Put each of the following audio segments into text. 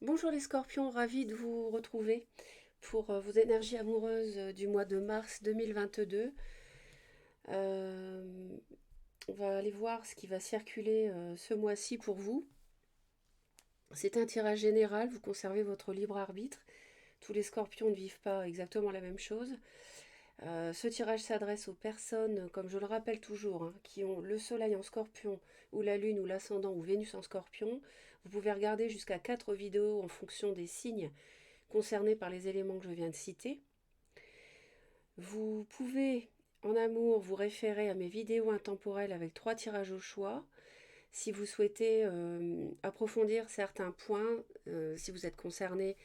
Bonjour les scorpions, ravi de vous retrouver pour vos énergies amoureuses du mois de mars 2022. Euh, on va aller voir ce qui va circuler ce mois-ci pour vous. C'est un tirage général, vous conservez votre libre arbitre. Tous les scorpions ne vivent pas exactement la même chose. Ce tirage s'adresse aux personnes, comme je le rappelle toujours, hein, qui ont le soleil en scorpion ou la lune ou l'ascendant ou Vénus en scorpion. Vous pouvez regarder jusqu'à 4 vidéos en fonction des signes concernés par les éléments que je viens de citer. Vous pouvez en amour vous référer à mes vidéos intemporelles avec 3 tirages au choix. Si vous souhaitez approfondir certains points, si vous êtes concerné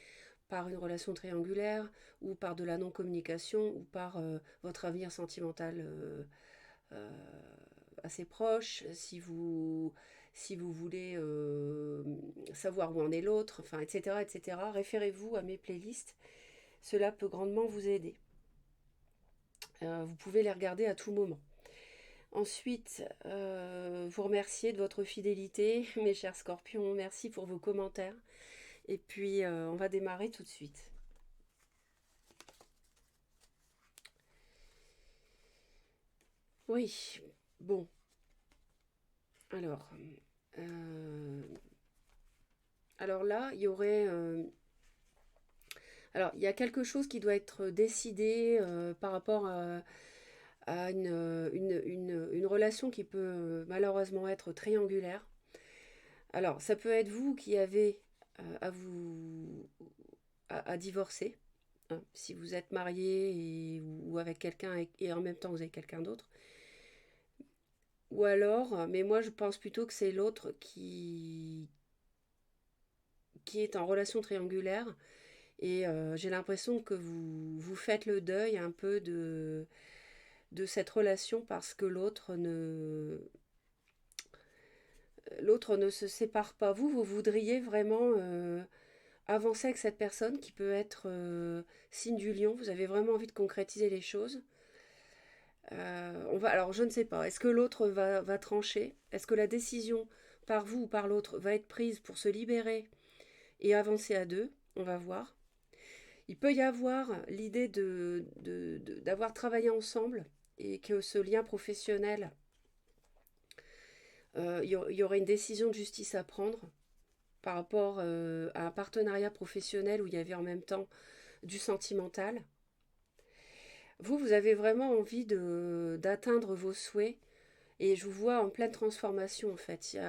par une relation triangulaire ou par de la non-communication ou par votre avenir sentimental euh, assez proche, si vous voulez savoir où en est l'autre, enfin, etc., etc., référez-vous à mes playlists. Cela peut grandement vous aider. Vous pouvez les regarder à tout moment. Ensuite, vous remercier de votre fidélité, mes chers scorpions. Merci pour vos commentaires. Et puis, on va démarrer tout de suite. Oui, bon. Alors, euh, alors là, il y aurait... alors, il y a quelque chose qui doit être décidé par rapport à une relation qui peut malheureusement être triangulaire. Alors, ça peut être vous qui avez à divorcer, hein, si vous êtes marié ou avec quelqu'un et en même temps vous avez quelqu'un d'autre. Ou alors, mais moi je pense plutôt que c'est l'autre qui est en relation triangulaire et j'ai l'impression que vous faites le deuil un peu de cette relation parce que l'autre ne se sépare pas. Vous voudriez vraiment avancer avec cette personne qui peut être signe du lion. Vous avez vraiment envie de concrétiser les choses. Alors, je ne sais pas. Est-ce que l'autre va trancher? Est-ce que la décision par vous ou par l'autre va être prise pour se libérer et avancer à deux? On va voir. Il peut y avoir l'idée d'avoir travaillé ensemble et que ce lien professionnel, y aurait une décision de justice à prendre par rapport à un partenariat professionnel où il y avait en même temps du sentimental. Vous avez vraiment envie d'atteindre vos souhaits et je vous vois en pleine transformation en fait. Il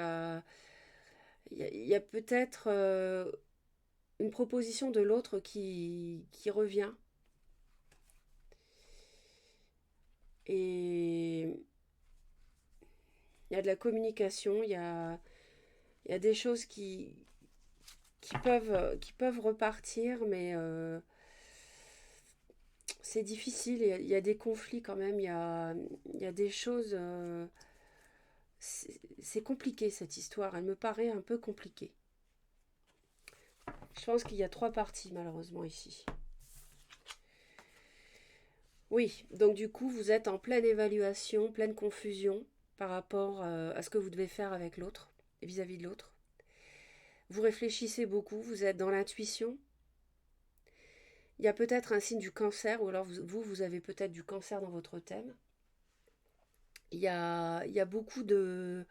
y a peut-être une proposition de l'autre qui revient et il y a de la communication, il y a des choses qui peuvent repartir, mais c'est difficile. Il y a des conflits quand même, il y a des choses. C'est compliqué cette histoire, elle me paraît un peu compliquée. Je pense qu'il y a 3 parties malheureusement ici. Oui, donc du coup vous êtes en pleine évaluation, pleine confusion par rapport à ce que vous devez faire avec l'autre, vis-à-vis de l'autre. Vous réfléchissez beaucoup, vous êtes dans l'intuition. Il y a peut-être un signe du cancer, ou alors vous avez peut-être du cancer dans votre thème. Il y a beaucoup de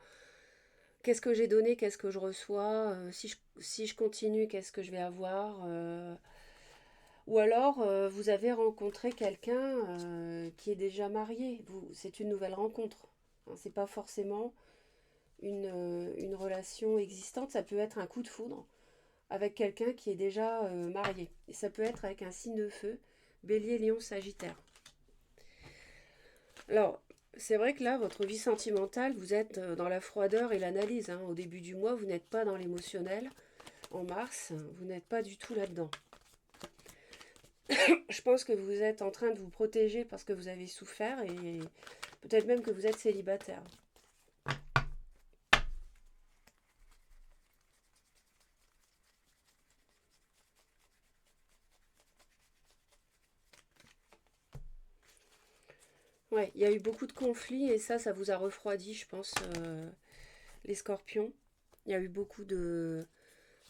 qu'est-ce que j'ai donné, qu'est-ce que je reçois, si je continue, qu'est-ce que je vais avoir. Ou alors vous avez rencontré quelqu'un qui est déjà marié. C'est une nouvelle rencontre. Hein, c'est pas forcément une relation existante, ça peut être un coup de foudre avec quelqu'un qui est déjà marié. Et ça peut être avec un signe de feu, bélier, lion, sagittaire. Alors, c'est vrai que là, votre vie sentimentale, vous êtes dans la froideur et l'analyse, hein. Au début du mois, vous n'êtes pas dans l'émotionnel. En mars, vous n'êtes pas du tout là-dedans. Je pense que vous êtes en train de vous protéger parce que vous avez souffert et peut-être même que vous êtes célibataire. Ouais, il y a eu beaucoup de conflits et ça vous a refroidi, je pense, les scorpions. Il y a eu beaucoup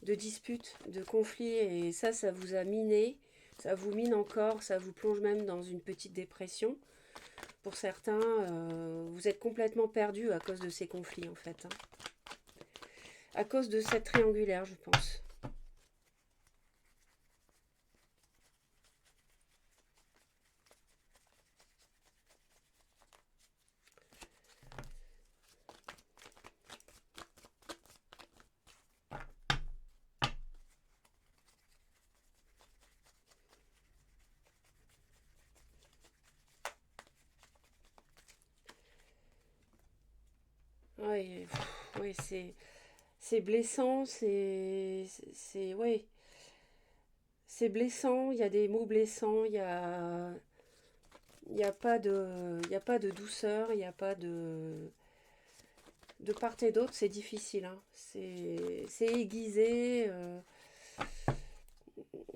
de disputes, de conflits, et ça vous a miné, ça vous mine encore, ça vous plonge même dans une petite dépression. Pour certains, vous êtes complètement perdu à cause de ces conflits en fait, hein. À cause de cette triangulaire, je pense. Oui, oui, c'est blessant, ouais, c'est blessant. Il y a des mots blessants, il y a pas de douceur, il n'y a pas de part et d'autre, c'est difficile, hein. C'est aiguisé.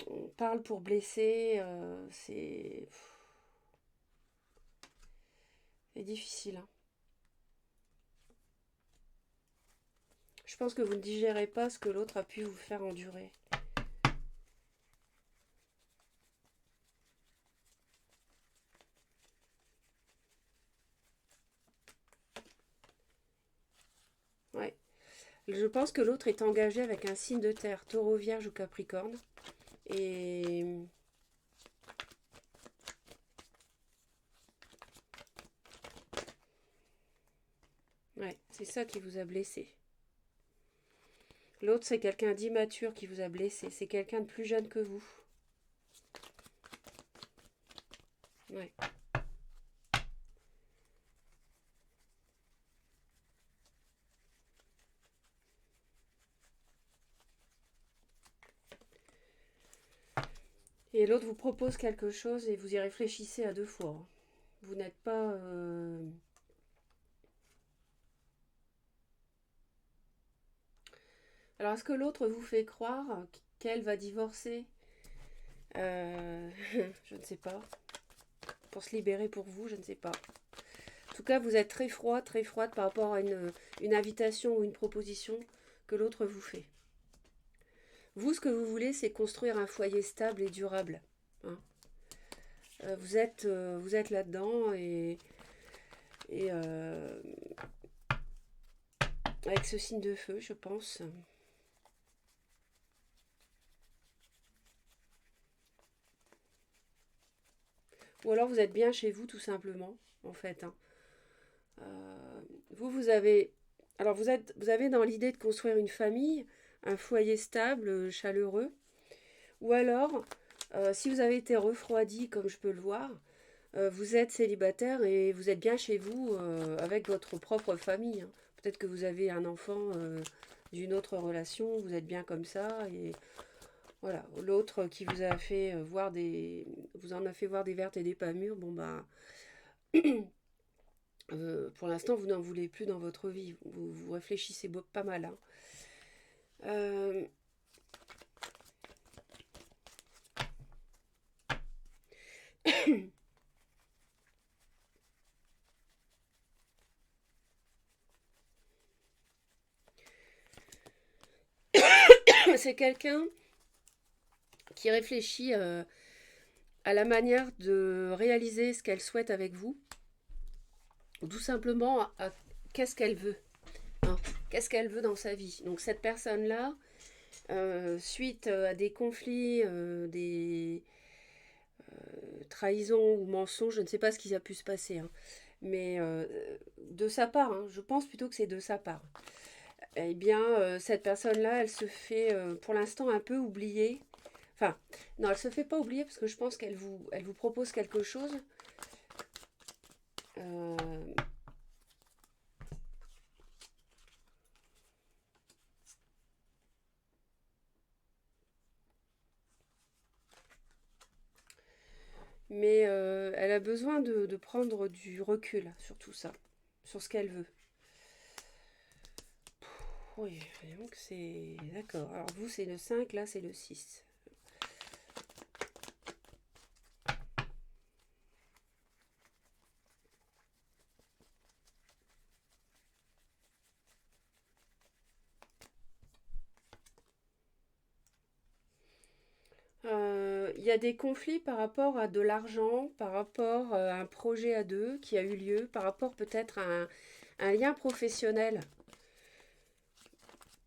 On parle pour blesser. C'est difficile, hein. Je pense que vous ne digérez pas ce que l'autre a pu vous faire endurer. Ouais. Je pense que l'autre est engagé avec un signe de terre, taureau, vierge ou capricorne. Et ouais, c'est ça qui vous a blessé. L'autre, c'est quelqu'un d'immature qui vous a blessé. C'est quelqu'un de plus jeune que vous. Ouais. Et l'autre vous propose quelque chose et vous y réfléchissez à deux fois, hein. Vous n'êtes pas... Alors, est-ce que l'autre vous fait croire qu'elle va divorcer? Je ne sais pas. Pour se libérer pour vous, je ne sais pas. En tout cas, vous êtes très froide par rapport à une invitation ou une proposition que l'autre vous fait. Vous, ce que vous voulez, c'est construire un foyer stable et durable, hein. Vous êtes là-dedans et avec ce signe de feu, je pense. Ou alors vous êtes bien chez vous, tout simplement, en fait, hein. Vous avez... Alors vous avez dans l'idée de construire une famille, un foyer stable, chaleureux. Ou alors, si vous avez été refroidi, comme je peux le voir, vous êtes célibataire et vous êtes bien chez vous avec votre propre famille, hein. Peut-être que vous avez un enfant d'une autre relation, vous êtes bien comme ça. Et voilà, l'autre qui vous a fait voir des... vous en a fait voir des vertes et des pas mûres, bon bah... pour l'instant, vous n'en voulez plus dans votre vie. Vous réfléchissez pas mal, hein. Euh, c'est quelqu'un qui réfléchit à la manière de réaliser ce qu'elle souhaite avec vous, ou tout simplement à qu'est-ce qu'elle veut, hein. Qu'est-ce qu'elle veut dans sa vie. Donc cette personne-là, suite à des conflits, des trahisons ou mensonges, je ne sais pas ce qui a pu se passer, hein, mais de sa part, hein, je pense plutôt que c'est de sa part. Eh bien, cette personne-là, elle se fait pour l'instant un peu oublier. Enfin, non, elle se fait pas oublier parce que je pense elle vous propose quelque chose. Euh, mais elle a besoin de prendre du recul sur tout ça, sur ce qu'elle veut. Oui, donc c'est... D'accord. Alors vous, c'est le 5, là, c'est le 6. Il y a des conflits par rapport à de l'argent, par rapport à un projet à deux qui a eu lieu, par rapport peut-être à un lien professionnel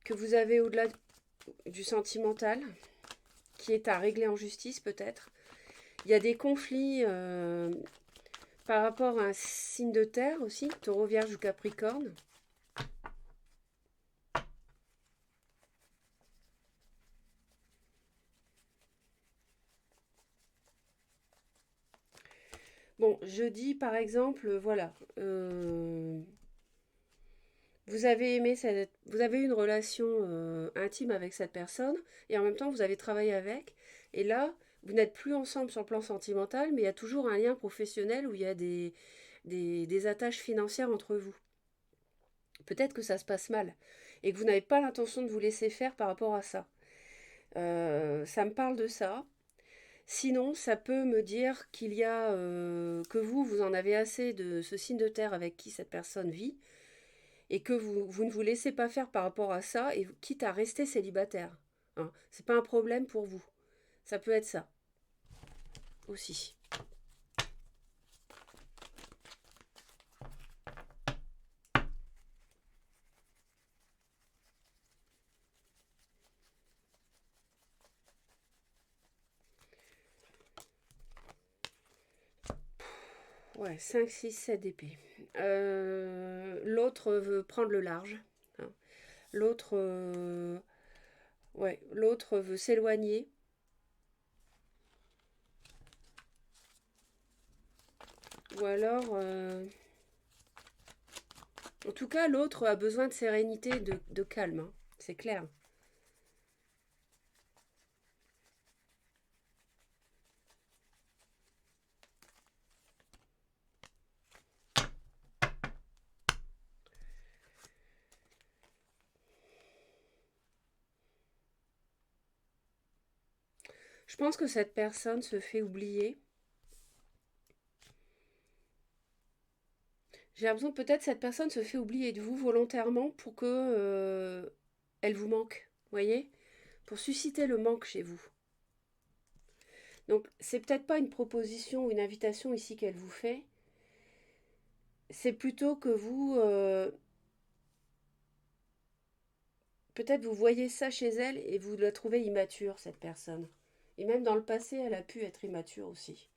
que vous avez au-delà du sentimental, qui est à régler en justice peut-être. Il y a des conflits par rapport à un signe de terre aussi, taureau, vierge ou capricorne. Bon, je dis par exemple, voilà, vous avez eu une relation intime avec cette personne et en même temps vous avez travaillé avec. Et là, vous n'êtes plus ensemble sur le plan sentimental, mais il y a toujours un lien professionnel où il y a des attaches financières entre vous. Peut-être que ça se passe mal et que vous n'avez pas l'intention de vous laisser faire par rapport à ça. Ça me parle de ça. Sinon, ça peut me dire qu'il y a que vous en avez assez de ce signe de terre avec qui cette personne vit et que vous ne vous laissez pas faire par rapport à ça et quitte à rester célibataire. Hein. C'est pas un problème pour vous. Ça peut être ça aussi. Ouais, 5, 6, 7 d'épée. L'autre veut prendre le large. Hein. L'autre ouais, l'autre veut s'éloigner. Ou alors, en tout cas, l'autre a besoin de sérénité, de calme. Hein. C'est clair. Je pense que cette personne se fait oublier. J'ai l'impression que peut-être cette personne se fait oublier de vous volontairement pour que elle vous manque. Voyez, pour susciter le manque chez vous. Donc, c'est peut-être pas une proposition ou une invitation ici qu'elle vous fait. C'est plutôt que vous, peut-être vous voyez ça chez elle et vous la trouvez immature, cette personne. Et même dans le passé, elle a pu être immature aussi.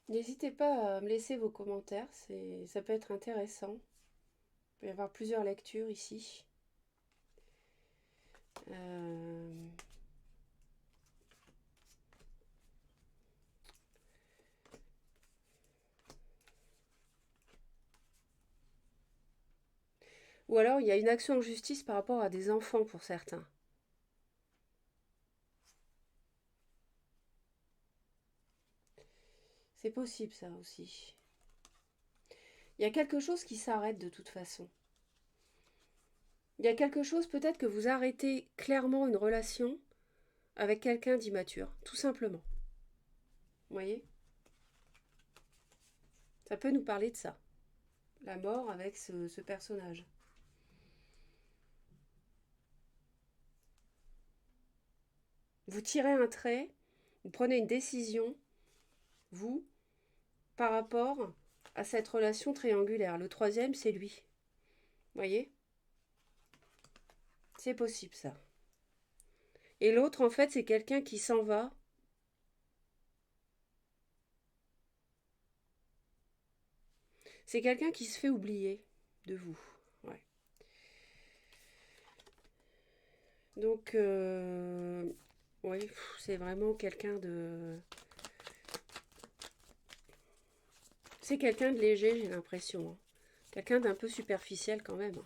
N'hésitez pas à me laisser vos commentaires, ça peut être intéressant. Il peut y avoir plusieurs lectures ici. Euh, Ou alors il y a une action en justice par rapport à des enfants pour certains. C'est possible ça aussi. Il y a quelque chose qui s'arrête de toute façon. Il y a quelque chose peut-être que vous arrêtez clairement une relation avec quelqu'un d'immature, tout simplement. Vous voyez? Ça peut nous parler de ça. La mort avec ce personnage. Vous tirez un trait, vous prenez une décision, vous, par rapport à cette relation triangulaire. Le troisième, c'est lui. Vous voyez? C'est possible ça. Et l'autre, en fait, c'est quelqu'un qui s'en va. C'est quelqu'un qui se fait oublier de vous. Ouais. Donc, oui, c'est vraiment quelqu'un de... C'est quelqu'un de léger, j'ai l'impression. Hein. Quelqu'un d'un peu superficiel quand même.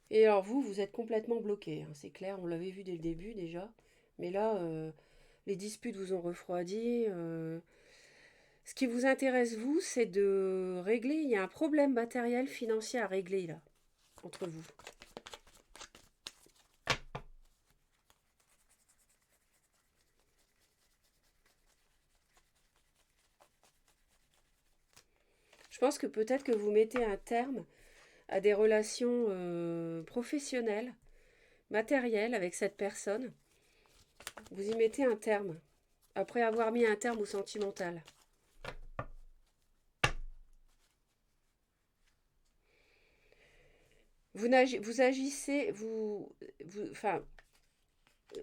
Et alors vous, vous êtes complètement bloqué. Hein, c'est clair, on l'avait vu dès le début déjà. Mais là, les disputes vous ont refroidi. Ce qui vous intéresse, vous, c'est de régler. Il y a un problème matériel, financier à régler, là, entre vous. Je pense que peut-être que vous mettez un terme à des relations professionnelles, matérielles avec cette personne. Vous y mettez un terme, après avoir mis un terme au sentimental. Vous agissez, enfin,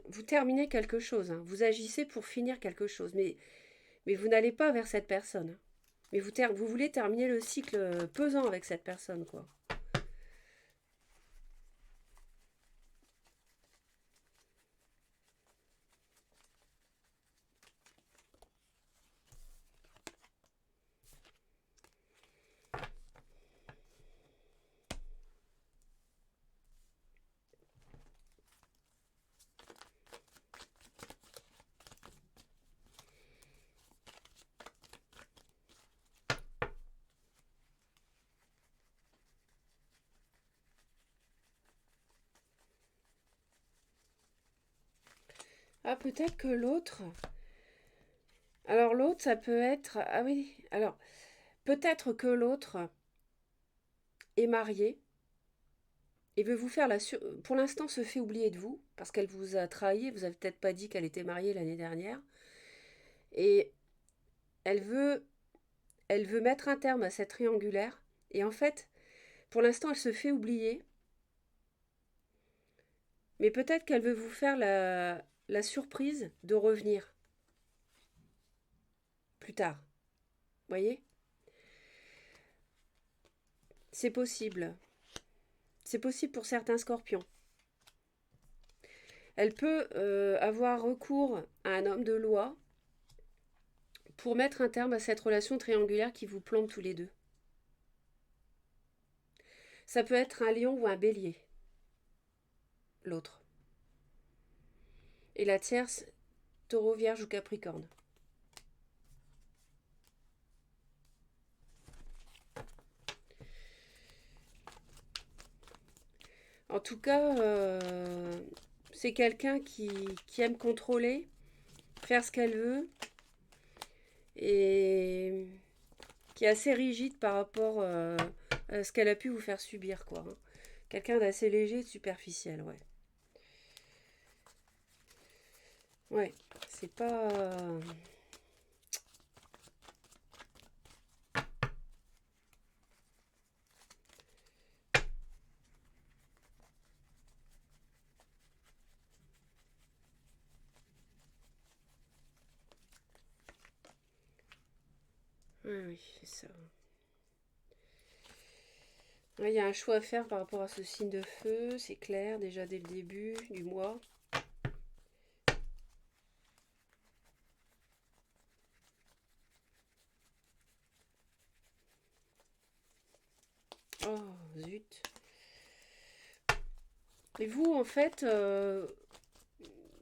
vous terminez quelque chose, hein. Vous agissez pour finir quelque chose, mais vous n'allez pas vers cette personne, hein. Mais vous voulez terminer le cycle pesant avec cette personne, quoi. Ah, peut-être que l'autre. Alors l'autre, ça peut être. Ah oui, alors peut-être que l'autre est marié et veut vous faire pour l'instant se fait oublier de vous parce qu'elle vous a trahi, vous avez peut-être pas dit qu'elle était mariée l'année dernière et elle veut elle veut mettre un terme à cette triangulaire et en fait, pour l'instant, elle se fait oublier, mais peut-être qu'elle veut vous faire la surprise de revenir plus tard. Voyez? C'est possible. C'est possible pour certains scorpions. Elle peut avoir recours à un homme de loi pour mettre un terme à cette relation triangulaire qui vous plombe tous les deux. Ça peut être un lion ou un bélier, l'autre. Et la tierce, taureau, vierge ou capricorne. En tout cas, c'est quelqu'un qui aime contrôler, faire ce qu'elle veut, et qui est assez rigide par rapport à ce qu'elle a pu vous faire subir, quoi, hein. Quelqu'un d'assez léger, de superficiel, ouais. Ouais, c'est pas. Oui, oui, c'est ça. Ouais, il y a un choix à faire par rapport à ce signe de feu, c'est clair, déjà dès le début du mois. Oh, zut. Et vous, en fait,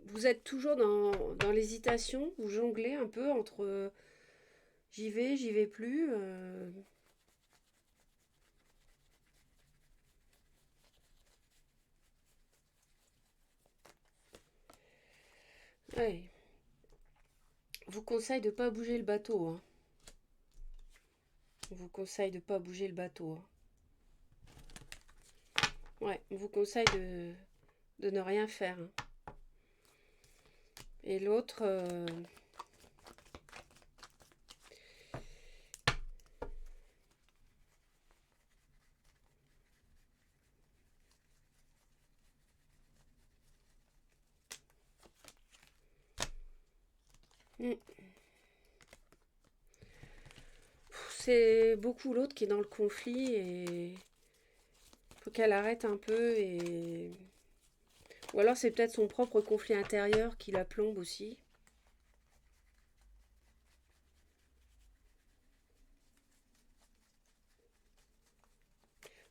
vous êtes toujours dans l'hésitation, vous jonglez un peu entre j'y vais plus. Ouais. Je vous conseille de pas bouger le bateau, hein. On vous conseille de pas bouger le bateau, hein. Ouais, on vous conseille de ne rien faire, hein. Et l'autre, c'est beaucoup l'autre qui est dans le conflit et faut qu'elle arrête un peu et ou alors c'est peut-être son propre conflit intérieur qui la plombe aussi.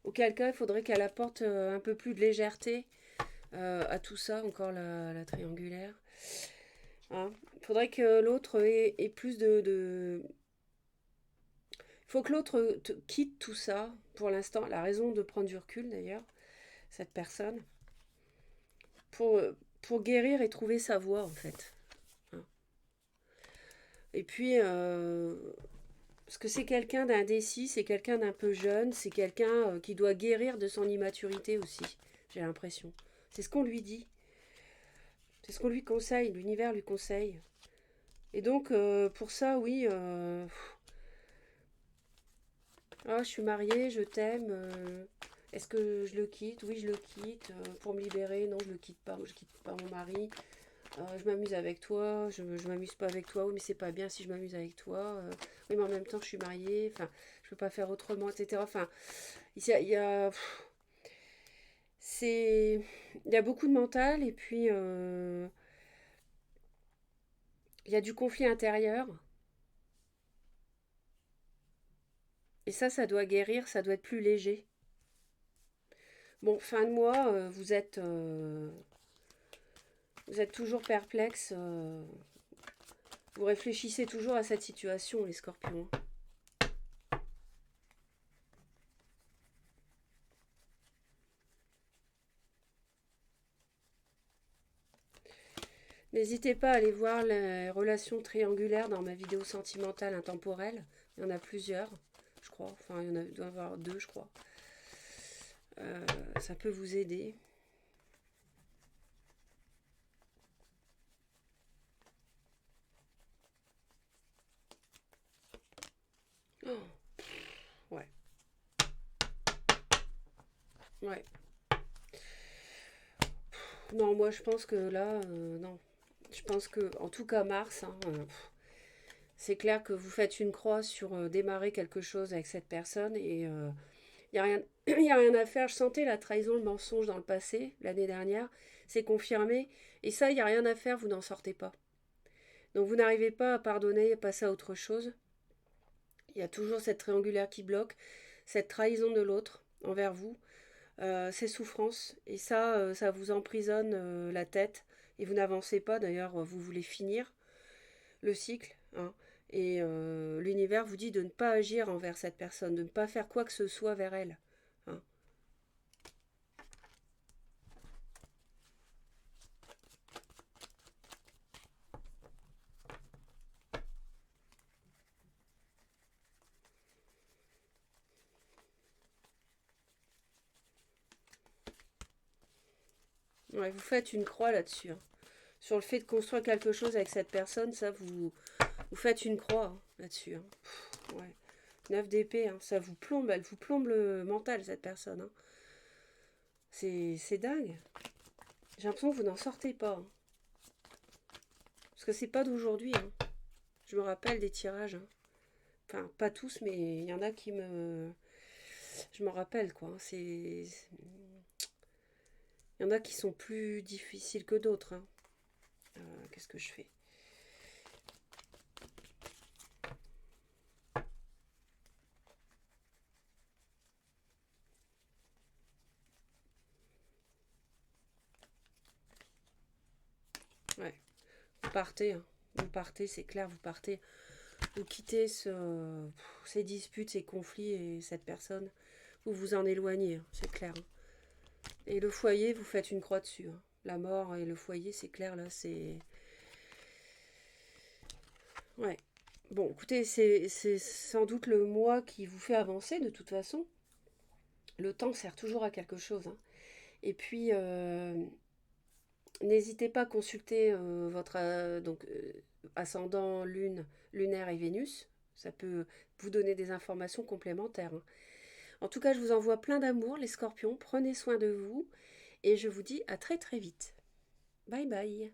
Auquel cas, il faudrait qu'elle apporte un peu plus de légèreté à tout ça, encore la triangulaire. Hein. Il faudrait que l'autre ait plus de Faut que l'autre quitte tout ça, pour l'instant, la raison de prendre du recul d'ailleurs, cette personne, pour, pour guérir et trouver sa voie en fait. Hein. Et puis, parce que c'est quelqu'un d'indécis, c'est quelqu'un d'un peu jeune, c'est quelqu'un qui doit guérir de son immaturité aussi, j'ai l'impression. C'est ce qu'on lui dit, c'est ce qu'on lui conseille, l'univers lui conseille. Et donc, pour ça, oui, ah, je suis mariée, je t'aime. Est-ce que je le quitte? Oui, je le quitte. Pour me libérer, non, je le quitte pas. Je quitte pas mon mari. Je m'amuse avec toi. Je m'amuse pas avec toi. Oui, mais c'est pas bien si je m'amuse avec toi. Oui, mais en même temps, je suis mariée. Enfin, je peux pas faire autrement, etc. Enfin, c'est, il y a beaucoup de mental et puis il y a du conflit intérieur. Et ça doit guérir, ça doit être plus léger. Bon, fin de mois, vous êtes toujours perplexe. Vous réfléchissez toujours à cette situation, les scorpions. N'hésitez pas à aller voir les relations triangulaires dans ma vidéo sentimentale intemporelle. Il y en a plusieurs, je crois. Enfin, il doit y en avoir deux, je crois. Ça peut vous aider. Oh, ouais, ouais. Non, moi je pense que là, non. Je pense que, en tout cas Mars, hein, c'est clair que vous faites une croix sur démarrer quelque chose avec cette personne et il n'y a rien, y a rien à faire. Je sentais la trahison, le mensonge dans le passé, l'année dernière. C'est confirmé. Et ça, il n'y a rien à faire, vous n'en sortez pas. Donc vous n'arrivez pas à pardonner et passer à autre chose. Il y a toujours cette triangulaire qui bloque, cette trahison de l'autre envers vous, ces souffrances. Et ça vous emprisonne la tête. Et vous n'avancez pas, d'ailleurs, vous voulez finir le cycle. Hein. Et l'univers vous dit de ne pas agir envers cette personne, de ne pas faire quoi que ce soit vers elle. Hein. Ouais, vous faites une croix là-dessus. Hein. Sur le fait de construire quelque chose avec cette personne, ça, vous faites une croix hein, là-dessus. Hein. Ouais. 9 d'épée, hein, ça vous plombe, elle vous plombe le mental, cette personne. Hein. C'est dingue. J'ai l'impression que vous n'en sortez pas. Hein. Parce que c'est pas d'aujourd'hui. Hein. Je me rappelle des tirages. Hein. Enfin, pas tous, mais il y en a qui me. Je me rappelle, quoi. Hein. Il y en a qui sont plus difficiles que d'autres. Hein. Qu'est-ce que je fais? Ouais. Vous partez. Hein. Vous partez, c'est clair, vous partez. Vous quittez ces disputes, ces conflits et cette personne. Vous vous en éloignez, hein, c'est clair. Hein. Et le foyer, vous faites une croix dessus. Hein. La mort et le foyer, c'est clair, là, c'est... Ouais. Bon, écoutez, c'est sans doute le moi qui vous fait avancer, de toute façon. Le temps sert toujours à quelque chose. Hein. Et puis, n'hésitez pas à consulter votre ascendant, lune, lunaire et Vénus. Ça peut vous donner des informations complémentaires. Hein. En tout cas, je vous envoie plein d'amour, les scorpions. Prenez soin de vous. Et je vous dis à très très vite. Bye bye.